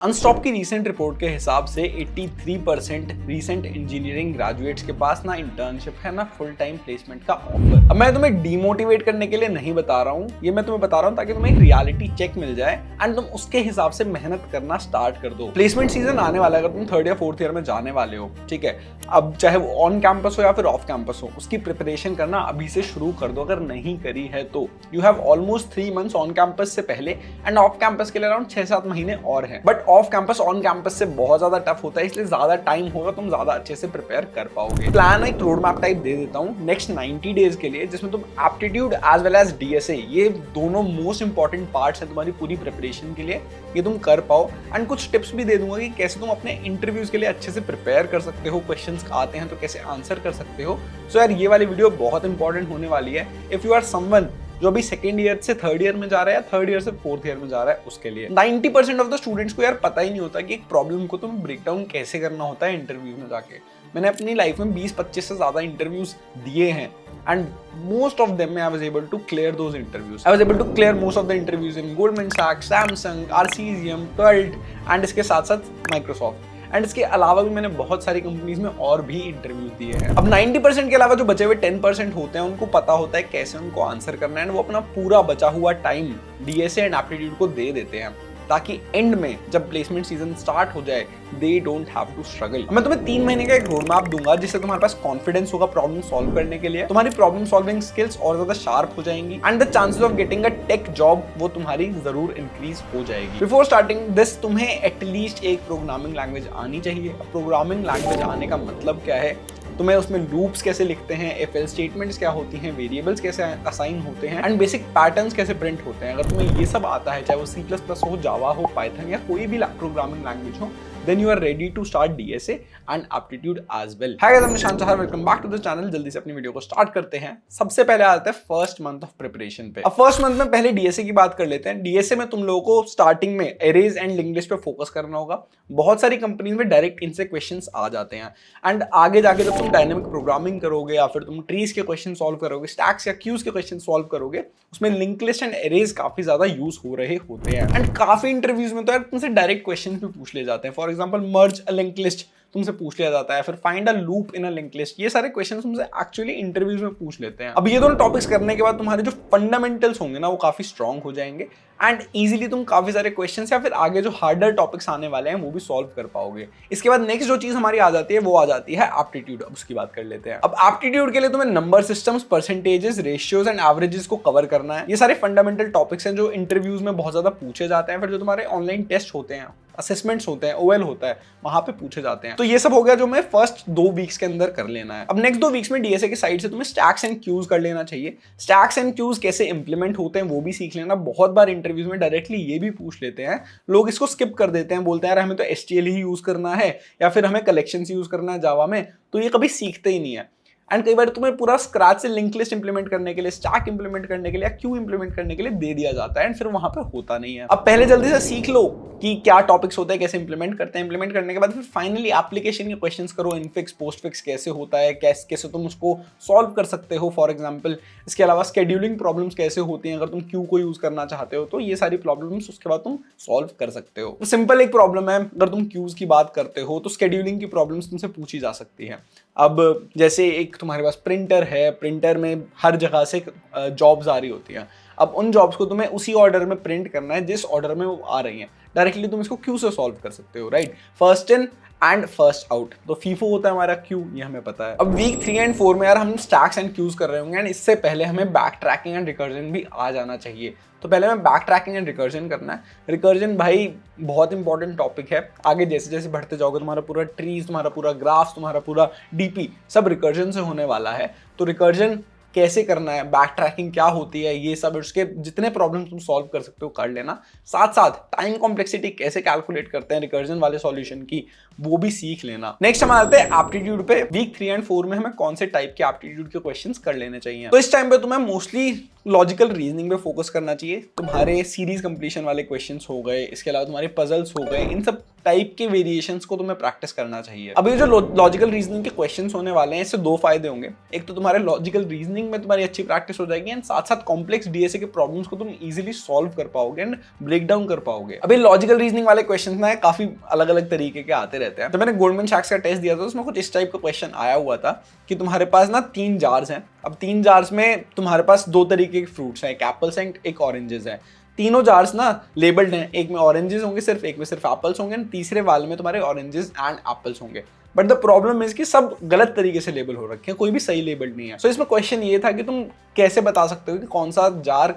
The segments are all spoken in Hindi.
अनस्टॉप की रीसेंट रिपोर्ट के हिसाब से 83% रीसेंट इंजीनियरिंग ग्रेजुएट्स के पास ना इंटर्नशिप है ना फुल टाइम प्लेसमेंट का ऑफर। अब मैं तुम्हें डीमोटिवेट करने के लिए नहीं बता रहा हूँ, ये मैं तुम्हें बता रहा हूँ ताकि तुम्हें एक रियलिटी चेक मिल जाए एंड तुम उसके हिसाब से मेहनत करना स्टार्ट कर दो। प्लेसमेंट सीजन आने वाला है, अगर तुम थर्ड या फोर्थ ईयर में जाने वाले हो, ठीक है, अब चाहे वो ऑन कैंपस हो या फिर ऑफ कैंपस हो, उसकी प्रिपरेशन करना अभी से शुरू कर दो। अगर नहीं करी है तो you have almost 3 months on campus से पहले एंड ऑफ कैंपस के लिए अराउंड 6-7 महीने और है। But off campus on campus से बहुत ज्यादा टफ होता है, इसलिए ज्यादा टाइम होगा, तुम ज्यादा अच्छे से प्रिपेयर कर पाओगे। प्लान एक रोड मैप टाइप दे देता हूँ नेक्स्ट 90 डेज के लिए, जिसमें तुम aptitude as well as DSA, ये दोनों मोस्ट इंपॉर्टेंट पार्ट्स हैं तुम्हारी पूरी प्रिपरेशन के लिए, ये तुम कर पाओ। एंड कुछ टिप्स भी दे दूंगा कि कैसे तुम अपने इंटरव्यूज के लिए अच्छे से प्रिपेयर कर सकते हो, क्वेश्चंस आते हैं तो कैसे आंसर कर सकते हो। सो यार ये वाली वीडियो बहुत इंपॉर्टेंट होने वाली है इफ यू आर समवन जो अभी सेकेंड ईयर से थर्ड ईयर में जा रहा है या थर्ड ईयर से फोर्थ ईयर में जा रहा है उसके लिए। 90% ऑफ द स्टूडेंट्स को यार पता ही नहीं होता कि एक प्रॉब्लम को तुम ब्रेक डाउन कैसे करना होता है इंटरव्यू में जाके। मैंने अपनी लाइफ में 20-25 से ज्यादा इंटरव्यूज दिए हैं and most of them I was able to clear those interviews. I was able to clear most of the interviews in Goldman Sachs, Samsung, RCSM, TULT and इसके साथ साथ Microsoft. एंड इसके अलावा भी मैंने बहुत सारी कंपनीज में और भी इंटरव्यूज दिए हैं। अब 90% के अलावा जो बचे हुए 10% होते हैं उनको पता होता है कैसे उनको आंसर करना है एंड वो अपना पूरा बचा हुआ टाइम डीएसए एंड एप्टीट्यूड को दे देते हैं ताकि एंड में जब प्लेसमेंट सीजन स्टार्ट हो जाए they don't have to struggle. मैं तुम्हें 3 महीने का एक रोड मैप दूंगा जिससे तुम्हारे पास कॉन्फिडेंस होगा प्रॉब्लम सॉल्व करने के लिए, तुम्हारी प्रॉब्लम सॉल्विंग स्किल्स और ज्यादा शार्प हो जाएंगी and the chances of getting a tech job वो तुम्हारी जरूर इंक्रीज हो जाएगी। बिफोर स्टार्टिंग दिस तुम्हें एटलीस्ट एक प्रोग्रामिंग लैंग्वेज आनी चाहिए। प्रोग्रामिंग लैंग्वेज आने का मतलब क्या है, तुम्हें उसमें लूप्स कैसे लिखते हैं, इफ एल्स स्टेटमेंट्स क्या होती हैं, वेरिएबल्स कैसे असाइन होते हैं एंड बेसिक पैटर्न्स कैसे प्रिंट होते हैं। अगर तुम्हें ये सब आता है, चाहे वो C++ हो, जावा हो, पाइथन या कोई भी प्रोग्रामिंग लैंग्वेज हो, then you are ready to start DSA and aptitude as well. Hi guys, I'm Nishant Chahar, welcome back to the channel। जल्दी से अपनी वीडियो को स्टार्ट करते हैं। सबसे पहले आते हैं फर्स्ट मंथ ऑफ प्रिपरेशन पे। अब फर्स्ट मंथ में पहले DSA की बात कर लेते हैं। DSA में तुम लोगों को स्टार्टिंग में एरेज एंड लिंक्ड लिस्ट पे फोकस करना होगा। बहुत सारी कंपनीज में डायरेक्ट इनसे क्वेश्चंस आ जाते हैं एंड आगे जाके जब तुम डायनेमिक प्रोग्रामिंग करोगे या फिर तुम ट्रीज के क्वेश्चन सॉल्व करोगे, स्टैक्स या क्यूज के क्वेश्चन सॉल्व करोगे, उसमें लिंक्ड लिस्ट एंड एरेज काफी ज्यादा यूज हो रहे होते हैं एंड काफी इंटरव्यूज में तो यार तुमसे डायरेक्ट क्वेश्चन भी पूछ ले जाते हैं। For example merge link list तुमसे पूछ लिया जाता है, फिर find a loop in a link list, ये सारे क्वेश्चंस तुमसे एक्चुअली इंटरव्यूज में पूछ लेते हैं। अब ये दोनों टॉपिक्स करने के बाद तुम्हारे जो फंडामेंटल्स होंगे ना वो काफी स्ट्रांग हो जाएंगे एंड इजीली तुम काफी सारे क्वेश्चंस या फिर आगे जो हार्डर टॉपिक्स आने वाले हैं वो भी सॉल्व कर पाओगे। इसके बाद नेक्स्ट जो चीज हमारी आ जाती है वो आ जाती है एप्टीट्यूड। अब उसकी बात कर लेते हैं। अब एप्टीट्यूड के लिए तुम्हें number systems, percentages, ratios and averages को कवर करना है। ये सारे फंडामेंटल टॉपिक्स हैं जो इंटरव्यूज में बहुत ज्यादा पूछे जाते हैं, फिर जो तुम्हारे ऑनलाइन टेस्ट होते हैं, असेसमेंट्स होते हैं, ओएल होता है, वहां पे पूछे जाते हैं। तो ये सब हो गया जो मैं फर्स्ट 2 वीक्स के अंदर कर लेना है। अब नेक्स्ट 2 वीक्स में डीएसए की साइड से तुम्हें स्टैक्स एंड क्यूज कर लेना चाहिए। स्टैक्स एंड क्यूज कैसे इंप्लीमेंट होते हैं वो भी सीख लेना। बहुत बार इंटरव्यूज में डायरेक्टली ये भी पूछ लेते हैं, लोग इसको स्किप कर देते हैं, बोलते हैं यार हमें तो एचटीएल ही यूज करना है या फिर हमें कलेक्शंस यूज करना है जावा में, तो ये कभी सीखते ही नहीं है। एंड कई बार तुम्हें पूरा स्क्रैच से लिंक लिस्ट इंप्लीमेंट करने के लिए, स्टैक इंप्लीमेंट करने के लिए या क्यू इंप्लीमेंट करने के लिए दे दिया जाता है एंड फिर वहां पे होता नहीं है। अब पहले जल्दी से सीख लो कि क्या टॉपिक्स होते हैं, कैसे इंप्लीमेंट करते हैं। इंप्लीमेंट करने के बाद फिर फाइनली एप्लीकेशन के क्वेश्चंस करो, इनफिक्स, पोस्टफिक्स कैसे होता है, कैसे तुम उसको सॉल्व कर सकते हो फॉर एग्जाम्पल। इसके अलावा शेड्यूलिंग प्रॉब्लम्स कैसे होती हैं, अगर तुम क्यू को यूज करना चाहते हो तो ये सारी प्रॉब्लम्स उसके बाद तुम सॉल्व कर सकते हो। सिंपल एक प्रॉब्लम है, अगर तुम क्यूज की बात करते हो तो शेड्यूलिंग की प्रॉब्लम्स तुमसे पूछी जा सकती है। अब जैसे एक तुम्हारे पास प्रिंटर है, प्रिंटर में हर जगह से जॉब्स आ रही होती हैं। अब उन जॉब्स को तुम्हें उसी ऑर्डर में प्रिंट करना है जिस ऑर्डर में वो आ रही हैं। डायरेक्टली तुम इसको क्यू से सॉल्व कर सकते हो, right. First in and first out, तो फीफो होता है हमारा क्यू, ये हमें पता है। अब वीक 3 एंड 4 में यार हम स्टैक्स एंड क्यूज कर रहे होंगे एंड इससे पहले हमें बैक ट्रैकिंग एंड रिकर्जन भी आ जाना चाहिए। तो पहले हमें बैक ट्रैकिंग एंड रिकर्जन करना है। रिकर्जन भाई बहुत इंपॉर्टेंट टॉपिक है। आगे जैसे जैसे बढ़ते जाओगे तुम्हारा पूरा ट्रीज, तुम्हारा पूरा ग्राफ, तुम्हारा पूरा डीपी सब रिकर्जन से होने वाला है। तो रिकर्जन कैसे करना है, बैक ट्रैकिंग क्या होती है, ये सब उसके जितने प्रॉब्लम तुम सॉल्व कर सकते हो कर लेना। साथ साथ टाइम कॉम्प्लेक्सिटी कैसे कैलकुलेट करते हैं रिकर्जन वाले सॉल्यूशन की, वो भी सीख लेना। नेक्स्ट हम आते हैं एप्टीट्यूड पे। वीक 3 एंड 4 में हमें कौन से टाइप के एप्टीट्यूड के क्वेश्चंस कर लेने चाहिए। तो इस टाइम पे तुम्हें मोस्टली लॉजिकल रीजनिंग पे फोकस करना चाहिए। तुम्हारे सीरीज कंप्लीशन वाले क्वेश्चंस हो गए, इसके अलावा तुम्हारे पजल्स हो गए, इन सब टाइप के वेरिएशंस को तुम्हें प्रैक्टिस करना चाहिए। अब ये जो लॉजिकल रीजनिंग के क्वेश्चंस होने वाले हैं, इससे दो फायदे होंगे। एक तो तुम्हारे लॉजिकल रीजनिंग में तुम्हारी अच्छी प्रैक्टिस हो जाएगी एंड साथ साथ कॉम्प्लेक्स डीएसए के प्रॉब्लम्स को तुम इजीली सॉल्व कर पाओगे एंड ब्रेक डाउन कर पाओगे। अभी लॉजिकल रीजनिंग वाले क्वेश्चंस ना काफी अलग अलग तरीके के आते रहते हैं। तो मैंने गोल्डमैन सैक्स का टेस्ट दिया था, उसमें कुछ इस टाइप का क्वेश्चन आया हुआ था कि तुम्हारे पास ना 3 जार्स हैं। अब 3 जार्स में तुम्हारे पास 2 तरीके के फ्रूट्स हैं, एक एप्पल्स एंड एक ऑरेंजेस है। तीनों जार्स ना लेबल्ड हैं, एक में ऑरेंजेस होंगे सिर्फ, एक में सिर्फ एप्पल्स होंगे, तीसरे वाले में तुम्हारे ऑरेंजेस एंड एप्पल्स होंगे। बट द प्रॉब्लम इज कि सब गलत तरीके से लेबल हो रखे हैं, कोई भी सही लेबल नहीं है। सो इसमें क्वेश्चन ये था कि तुम कैसे बता सकते हो कि कौन सा जार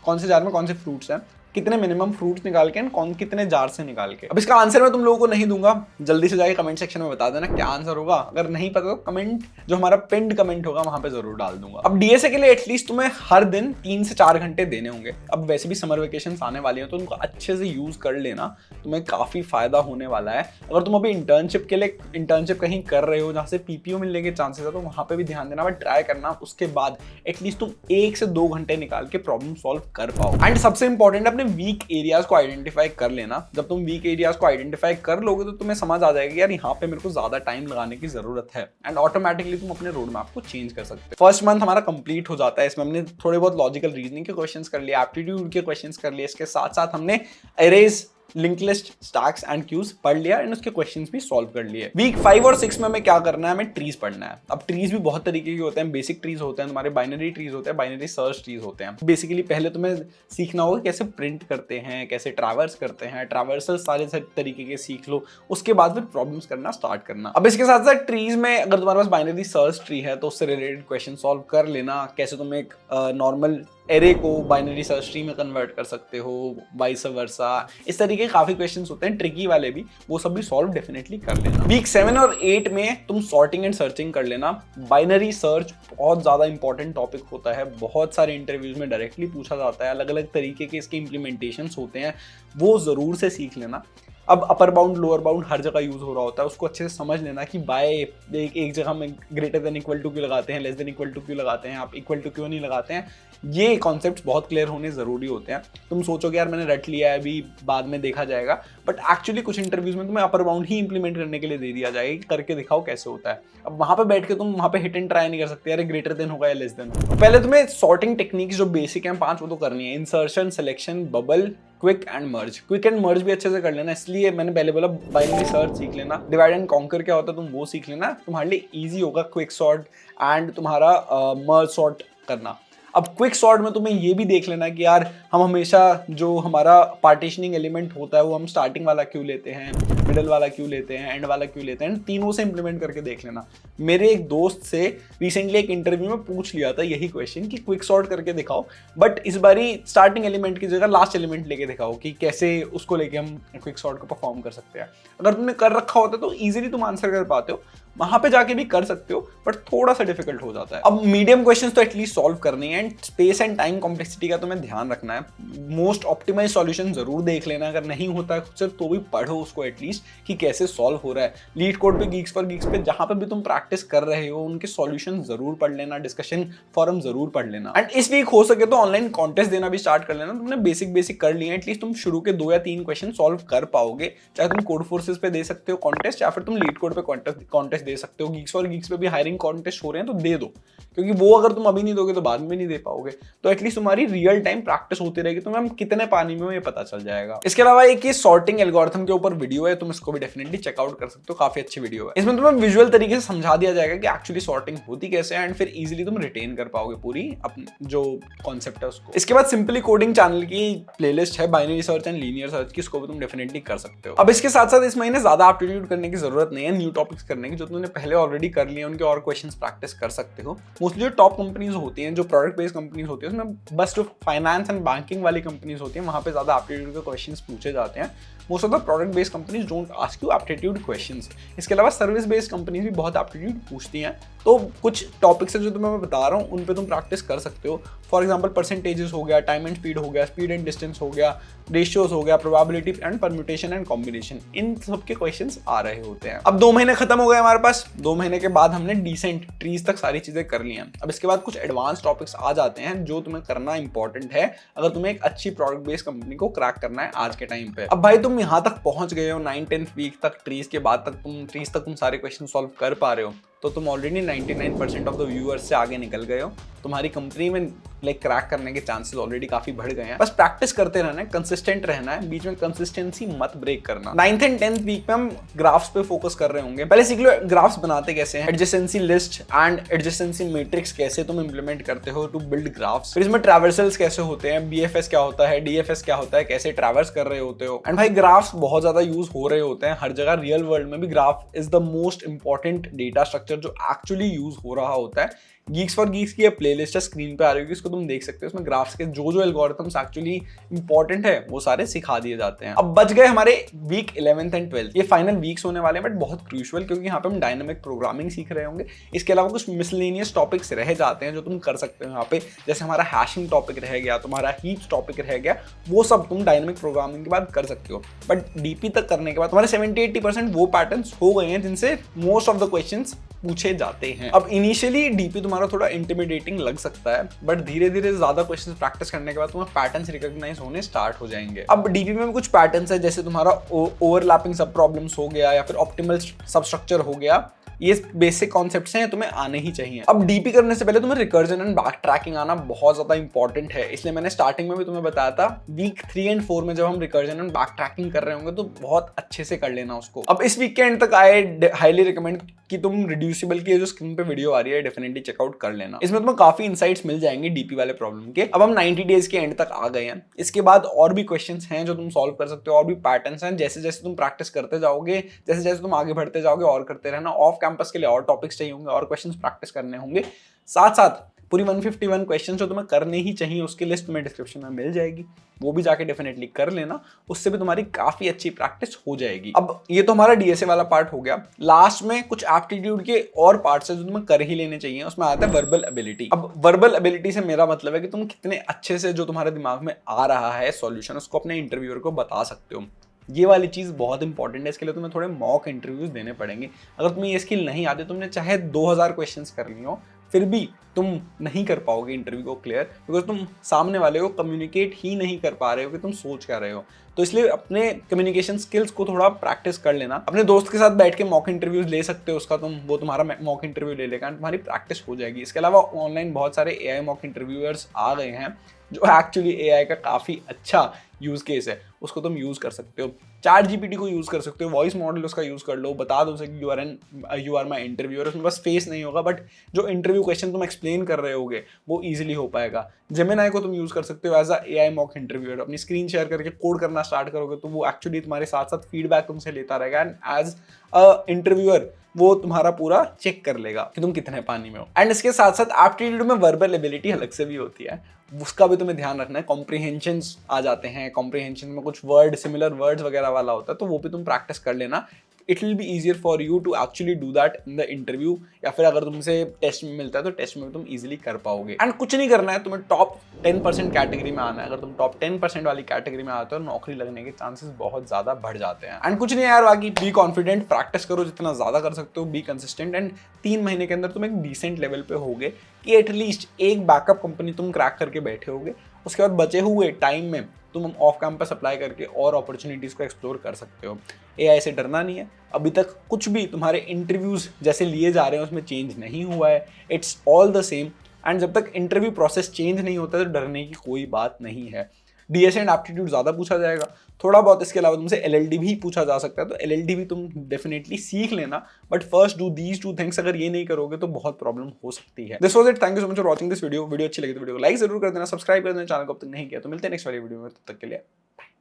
कौन से जार में कौन से फ्रूट्स हैं, कितने मिनिमम फ्रूट्स निकाल के एंड कितने जार से निकाल के। अब इसका आंसर मैं तुम लोगों को नहीं दूंगा, जल्दी से जाके कमेंट सेक्शन में बता देना क्या आंसर होगा। अगर नहीं पता तो कमेंट जो हमारा पिंड कमेंट होगा वहां पे जरूर डाल दूंगा। अब डीएसए के लिए एटलीस्ट तुम्हें हर दिन 3 से 4 घंटे देने होंगे। अब वैसे भी समर वेकेशन आने वाली है तो उनको अच्छे से यूज कर लेना, तुम्हें काफी फायदा होने वाला है। अगर तुम अभी इंटर्नशिप के लिए इंटर्नशिप कहीं कर रहे हो जहां से पीपीओ मिलने के चांसेस है तो वहां पे भी ध्यान देना, बट ट्राई करना उसके बाद एटलीस्ट तुम 1 से 2 घंटे निकाल के प्रॉब्लम सॉल्व कर पाओ। एंड सबसे इंपॉर्टेंट अपने वीक एरिया को आइडेंटिफाई कर लेना। जब तुम वीक एरियाज को आइडेंटिफाई कर लोगे तो तुम्हें समझ आ जाएगा यार यहाँ पे मेरे को ज्यादा टाइम लगाने की जरूरत है एंड ऑटोमेटिकली तुम अपने रोड मैप को चेंज कर सकते हो। फर्स्ट मंथ हमारा कंप्लीट हो जाता है, इसमें हमने थोड़े बहुत लॉजिकल रीजनिंग के क्वेश्चंस कर लिए, एप्टीट्यूड के क्वेश्चंस कर लिए, इसके साथ साथ हमने arrays, link list, stacks and queues पढ़ लिया एंड उसके क्वेश्चंस भी सॉल्व कर लिए। वीक 5 और 6 में हमें क्या करना है, हमें ट्रीज पढ़ना है। अब ट्रीज भी बहुत तरीके के होते हैं, बेसिक ट्रीज होते हैं, तुम्हारे बाइनरी ट्रीज होते हैं, बाइनरी सर्च ट्रीज होते हैं। बेसिकली पहले तुम्हें सीखना होगा कैसे प्रिंट करते हैं, कैसे ट्रैवर्स करते हैं, ट्रैवर्सल सारे तरीके के सीख लो, उसके बाद फिर प्रॉब्लम्स करना स्टार्ट करना। अब इसके साथ साथ ट्रीज में अगर तुम्हारे पास बाइनरी सर्च ट्री है तो उससे रिलेटेड क्वेश्चन सॉल्व कर लेना, कैसे तुम एक नॉर्मल एरे को बाइनरी सर्च ट्री में कन्वर्ट कर सकते हो, वाइस वर्सा, इस तरीके के काफी क्वेश्चंस होते हैं ट्रिकी वाले भी, वो सब भी सॉल्व डेफिनेटली कर लेना। वीक 7 और 8 में तुम सॉर्टिंग एंड सर्चिंग कर लेना। बाइनरी सर्च बहुत ज्यादा इंपॉर्टेंट टॉपिक होता है, बहुत सारे इंटरव्यूज में डायरेक्टली पूछा जाता है, अलग अलग तरीके के इसके इम्प्लीमेंटेशंस होते हैं, वो जरूर से सीख लेना। अब अपर बाउंड लोअर बाउंड हर जगह यूज हो रहा होता है, उसको अच्छे से समझ लेना कि बाय एक जगह में ग्रेटर देन इक्वल टू क्यों लगाते हैं, लेस देन इक्वल टू क्यों लगाते हैं, आप इक्वल टू क्यों नहीं लगाते हैं। ये कॉन्सेप्ट्स बहुत क्लियर होने जरूरी होते हैं। तुम सोचोगे यार मैंने रट लिया है, अभी बाद में देखा जाएगा, बट एक्चुअली कुछ इंटरव्यूज में तुम्हें अपर बाउंड ही इंप्लीमेंट करने के लिए दे दिया जाएगा कि करके दिखाओ कैसे होता है। अब वहां पे बैठ के तुम वहां पे हिट एंड ट्राई नहीं कर सकते यार ग्रेटर देन होगा या लेस देन। पहले तुम्हें सॉर्टिंग टेक्निक्स जो बेसिक हैं 5 वो तो करनी है, insertion, selection, bubble, quick and merge. Quick and merge भी अच्छे से कर लेना, इसलिए मैंने पहले बोला बाइनरी सर्च सीख लेना। डिवाइड एंड कॉन्कर क्या होता है तुम वो सीख लेना, तुम्हारे लिए इजी होगा क्विक सॉर्ट एंड तुम्हारा मर्ज सॉर्ट करना। अब क्विक सॉर्ट में तुम्हें ये भी देख लेना कि यार हम हमेशा जो हमारा पार्टीशनिंग एलिमेंट होता है वो हम स्टार्टिंग वाला क्यों लेते हैं, मिडल वाला क्यों लेते हैं, एंड वाला क्यों लेते हैं, तीनों से इंप्लीमेंट करके देख लेना। मेरे एक दोस्त से रिसेंटली एक इंटरव्यू में पूछ लिया था यही क्वेश्चन कि क्विक सॉर्ट करके दिखाओ, बट इस बारी स्टार्टिंग एलिमेंट की जगह लास्ट एलिमेंट लेके दिखाओ कि कैसे उसको लेके हम क्विक सॉर्ट को परफॉर्म कर सकते हैं। अगर तुमने कर रखा होता तो ईजिली तुम आंसर कर पाते हो, वहां पे जाके भी कर सकते हो, बट थोड़ा सा डिफिकल्ट हो जाता है। अब मीडियम क्वेश्चंस तो एटलीस्ट सॉल्व करने हैं and space and time complexity का तुम्हें ध्यान रखना है। मोस्ट ऑप्टिमाइज सॉल्यूशन जरूर देख लेना, अगर नहीं होता है खुद से तो भी पढ़ो उसको एटलीस्ट कि कैसे सॉल्व हो रहा है। लीड कोड पे, गीक्स फॉर गीक्स पे, जहां पे भी तुम प्रैक्टिस कर रहे हो उनके सॉल्यूशन जरूर पढ़ लेना, डिस्कशन फॉरम जरूर पढ़ लेना। एंड इस वीक हो सके तो ऑनलाइन कॉन्टेस्ट देना भी स्टार्ट कर लेना। तुमने बेसिक कर लिए, एटलीस्ट तुम शुरू के 2 या 3 क्वेश्चन सॉल्व कर पाओगे। चाहे तुम कोड फोर्सेस पे दे सकते हो कॉन्टेस्ट, या फिर तुम लीड कोड पे कॉन्टेस्ट दे सकते हो। गीक्स फॉर गीक्स पे भी हायरिंग कॉन्टेस्ट हो रहे हैं तो दे दो, क्योंकि वो अगर तुम अभी नहीं दोगे तो बाद में नहीं दे पाओगे। तो एटलीस्ट तुम्हारी रियल टाइम प्रैक्टिस होती रहेगी, तुम्हें हम कितने पानी में हो ये पता चल जाएगा। इसके अलावा एक ये सॉर्टिंग एल्गोरिथम के ऊपर वीडियो है, तुम इसको भी डेफिनेटली चेकआउट कर सकते हो, काफी अच्छी वीडियो है। इसमें तुम्हें विजुअल तरीके से समझा दिया जाएगा कि एक्चुअली सॉर्टिंग होती कैसे है, एंड फिर इजीली तुम रिटेन कर पाओगे पूरी अपनी जो कॉन्सेप्ट है उसको। इसके बाद सिंपली कोडिंग चैनल की प्लेलिस्ट है binary search and linear search की, इसको भी तुम डेफिनेटली कर सकते हो। अब इसके साथ साथ इस महीने ज्यादा एप्टीट्यूड करने की जरूरत नहीं है, न्यू टॉपिक्स करने की, जो तुमने पहले ऑलरेडी कर लिए उनके और क्वेश्चंस प्रैक्टिस कर सकते हो। मोस्टली जो टॉप कंपनीज होती हैं, जो प्रोडक्ट बेस्ड कंपनीज होती है, उसमें बस जो फाइनेंस एंड बैंकिंग वाली कंपनीज होती हैं वहां पे ज्यादा एप्टीट्यूड के क्वेश्चंस पूछे जाते हैं। Most of the product based companies don't ask you aptitude questions. इसके अलावा सर्विस बेस्ड कंपनीज भी बहुत एप्टीट्यूड पूछती हैं, तो कुछ टॉपिक्स है जो तुम्हें मैं बता रहा हूँ उन पे तुम प्रैक्टिस कर सकते हो। फॉर एग्जांपल परसेंटेजेस हो गया, टाइम एंड स्पीड हो गया, स्पीड एंड डिस्टेंस हो गया, रेशियोज हो गया, probability and permutation and combination, इन सब के क्वेश्चंस आ रहे होते हैं। अब 2 महीने खत्म हो गए हमारे हमारे पास 2 महीने के बाद हमने डिसेंट ट्रीज तक सारी चीजें कर ली हैं। अब इसके बाद कुछ एडवांस टॉपिक्स आ जाते हैं जो तुम्हें करना इंपॉर्टेंट है अगर तुम्हें एक अच्छी प्रोडक्ट बेस्ड कंपनी को क्रैक करना है आज के टाइम पे। अब भाई तुम यहाँ तक पहुंच गए हो, 9-10th वीक तक ट्रीज के बाद तक तुम सारे क्वेश्चन सॉल्व कर पा रहे हो, तो तुम ऑलरेडी 99% ऑफ द व्यूअर्स से आगे निकल गए हो। तुम्हारी कंपनी में क्रैक करने के चांसेस ऑलरेडी काफी बढ़ गए हैं। बस प्रैक्टिस करते रहना है, कंसिस्टेंट रहना है, बीच में कंसिस्टेंसी मत ब्रेक करना। 9th and 10th वीक में हम ग्राफ्स पे फोकस कर रहे होंगे। पहले सीख लो ग्राफ्स बनाते कैसे हैं, adjacency list and adjacency matrix कैसे तुम इंप्लीमेंट करते हो टू बिल्ड ग्राफ्स। फिर इसमें ट्रैवर्सल्स कैसे होते हैं, बीएफएस क्या होता है, डीएफएस क्या होता है, कैसे ट्रैवर्स कर रहे होते हो। एंड भाई ग्राफ्स बहुत ज्यादा यूज हो रहे होते हैं हर जगह, रियल वर्ल्ड में भी graph is the most important data structure जो एक्चुअली यूज हो रहा होता है। गीक्स फॉर गीक्स की प्लेलिस्ट है, स्क्रीन पे आ रही होगी, इसको तुम देख सकते हो। उसमें ग्राफ्स के जो एल्गोरिथम्स एक्चुअली इंपॉर्टेंट है वो सारे सिखा दिए जाते हैं। अब बच गए हमारे वीक 11th एंड 12th, ये फाइनल वीक्स होने वाले हैं बट बहुत क्रूशियल, क्योंकि यहाँ पे हम डायनामिक प्रोग्रामिंग सीख रहे होंगे। इसके अलावा कुछ मिसलेनियस टॉपिक्स रह जाते हैं जो तुम कर सकते हो यहाँ पे, जैसे हमारा हैशिंग टॉपिक रह गया, तुम्हारा हीप्स टॉपिक रह गया, वो सब तुम डायनामिक प्रोग्रामिंग के बाद कर सकते हो। बट डीपी तक करने के बाद तुम्हारे 70-80% वो पैटर्न्स हो गए हैं जिनसे मोस्ट ऑफ द क्वेश्चंस पूछे जाते हैं। अब इनिशियली डीपी तुम्हारा थोड़ा इंटिमिडेटिंग लग सकता है, बट धीरे धीरे ज्यादा क्वेश्चंस प्रैक्टिस करने के बाद तुम्हें पैटर्न्स रिकॉग्नाइज होने स्टार्ट हो जाएंगे। अब डीपी में भी कुछ पैटर्न्स है, जैसे तुम्हारा ओवरलैपिंग सब प्रॉब्लम्स हो गया या फिर ऑप्टिमल सबस्ट्रक्चर हो गया। ये बेसिक कॉन्सेप्ट्स हैं, तुम्हें आने ही चाहिए। अब डीपी करने से पहले तुम्हें रिकर्जन एंड बैक ट्रैकिंग आना बहुत ज्यादा इंपॉर्टेंट है, इसलिए मैंने स्टार्टिंग में भी तुम्हें बताया था वीक 3 एंड 4 में जब हम रिकर्जन एंड बैक ट्रैकिंग कर रहे होंगे तो बहुत अच्छे से कर लेना उसको। अब इस वीक के एंड तक आई हाईली रिकमेंड कि तुम रिड्यूसिबल की जो स्क्रीन पे वीडियो आ रही है डेफिनेटली चेकआउट कर लेना, इसमें तुम्हें काफी इंसाइट्स मिल जाएंगे डीपी वाले प्रॉब्लम के। अब हम 90 डेज के एंड तक आ गए हैं, इसके बाद और भी क्वेश्चंस हैं जो तुम सॉल्व कर सकते हो, और भी पैटर्न्स हैं। जैसे जैसे तुम प्रैक्टिस करते जाओगे, जैसे जैसे तुम आगे बढ़ते जाओगे और करते रहना। ऑफ कैंपस के लिए और टॉपिक्स चाहिए होंगे और क्वेश्चंस प्रैक्टिस करने होंगे, साथ साथ पूरी 151 क्वेश्चन जो तुम्हें करने ही चाहिए उसकी लिस्ट में डिस्क्रिप्शन में मिल जाएगी, वो भी जाके डेफिनेटली कर लेना, उससे भी तुम्हारी काफी अच्छी प्रैक्टिस हो जाएगी। अब ये तो हमारा डीएसए वाला पार्ट हो गया। लास्ट में कुछ एप्टीट्यूड के और पार्ट्स है जो तुम्हें कर ही लेने चाहिए, उसमें आता है वर्बल एबिलिटी। अब वर्बल एबिलिटी से मेरा मतलब है कि तुम कितने अच्छे से जो तुम्हारे दिमाग में आ रहा है सॉल्यूशन उसको अपने इंटरव्यूअर को बता सकते हो। ये वाली चीज़ बहुत इंपॉर्टेंट है, इसके लिए तुम्हें थोड़े मॉक इंटरव्यूज देने पड़ेंगे। अगर तुम्हें ये स्किल नहीं आती, तुमने चाहे 2000 क्वेश्चंस कर ली हो, फिर भी तुम नहीं कर पाओगे इंटरव्यू को क्लियर, बिकॉज तुम सामने वाले को कम्युनिकेट ही नहीं कर पा रहे हो कि तुम सोच क्या रहे हो। तो इसलिए अपने कम्युनिकेशन स्किल्स को थोड़ा प्रैक्टिस कर लेना। अपने दोस्त के साथ बैठ के मॉक इंटरव्यूज ले सकते हो, उसका वो तुम्हारा मॉक इंटरव्यू ले लेगा, तुम्हारी प्रैक्टिस हो जाएगी। इसके अलावा ऑनलाइन बहुत सारे एआई मॉक इंटरव्यूअर्स आ गए हैं जो एक्चुअली एआई का काफ़ी अच्छा यूज़ केस है, उसको तुम यूज़ कर सकते हो। चैट जीपीटी को यूज़ कर सकते हो, वॉइस मॉडल उसका यूज़ कर लो, बता दो उसे कि यू आर माई इंटरव्यूअर। उसमें बस फेस नहीं होगा, बट जो इंटरव्यू क्वेश्चन तुम एक्सप्लेन कर रहे होगे वो ईजिली हो पाएगा। जेमिनाई को तुम यूज़ कर सकते हो as a AI mock interviewer. अपनी स्क्रीन शेयर करके कोड करना स्टार्ट करोगे तो वो एक्चुअली तुम्हारे साथ साथ फीडबैक तुमसे लेता रहेगा, एंड एज अ इंटरव्यूअर वो तुम्हारा पूरा चेक कर लेगा कि तुम कितने पानी में हो। एंड इसके साथ साथ एप्टीट्यूड में वर्बल एबिलिटी अलग से भी होती है, उसका भी तुम्हें ध्यान रखना है। कॉम्प्रिहेंशंस आ जाते हैं, कॉम्प्रिहेंशन में कुछ वर्ड सिमिलर वर्ड्स वगैरह वाला होता है, तो वो भी तुम प्रैक्टिस कर लेना। It will be easier for you to actually do that in the interview, या फिर अगर तुमसे टेस्ट में मिलता है तो टेस्ट में भी तुम इजीली कर पाओगे। एंड कुछ नहीं करना है, तुम्हें टॉप 10% कैटेगरी में आना है। अगर तुम टॉप 10% वाली कैटेगरी में आते हो, नौकरी लगने के चांसेस बहुत ज्यादा बढ़ जाते हैं। एंड कुछ नहीं यार, बाकी बी कॉन्फिडेंट, प्रैक्टिस करो जितना ज्यादा कर सकते हो, बी कंसिस्टेंट, एंड 3 महीने के अंदर तुम एक डिसेंट लेवल पे होगे कि एटलीस्ट एक बैकअप कंपनी तुम क्रैक करके बैठे होगे। उसके बाद बचे हुए टाइम में तुम ऑफ कैंपस अप्लाई करके और अपॉर्चुनिटीज़ को एक्सप्लोर कर सकते हो। एआई से डरना नहीं है, अभी तक कुछ भी तुम्हारे इंटरव्यूज़ जैसे लिए जा रहे हैं उसमें चेंज नहीं हुआ है, it's all the same. And जब तक इंटरव्यू प्रोसेस चेंज नहीं होता तो डरने की कोई बात नहीं है। डीएसए एंड एप्टीट्यूड ज़्यादा पूछा जाएगा, थोड़ा बहुत इसके अलावा तुमसे एलएलडी भी पूछा जा सकता है, तो एलएलडी भी तुम डेफिनेटली सीख लेना, but first do these 2 things. अगर ये नहीं करोगे तो बहुत प्रॉब्लम हो सकती है। This was it, thank you so much for watching this video. Video अच्छी लगी तो वीडियो को लाइक जरूर कर देना, सब्सक्राइब कर देना चैनल को, अब तक नहीं किया तो मिलते हैं नेक्स्ट वाली वीडियो में, तब तक के लिए।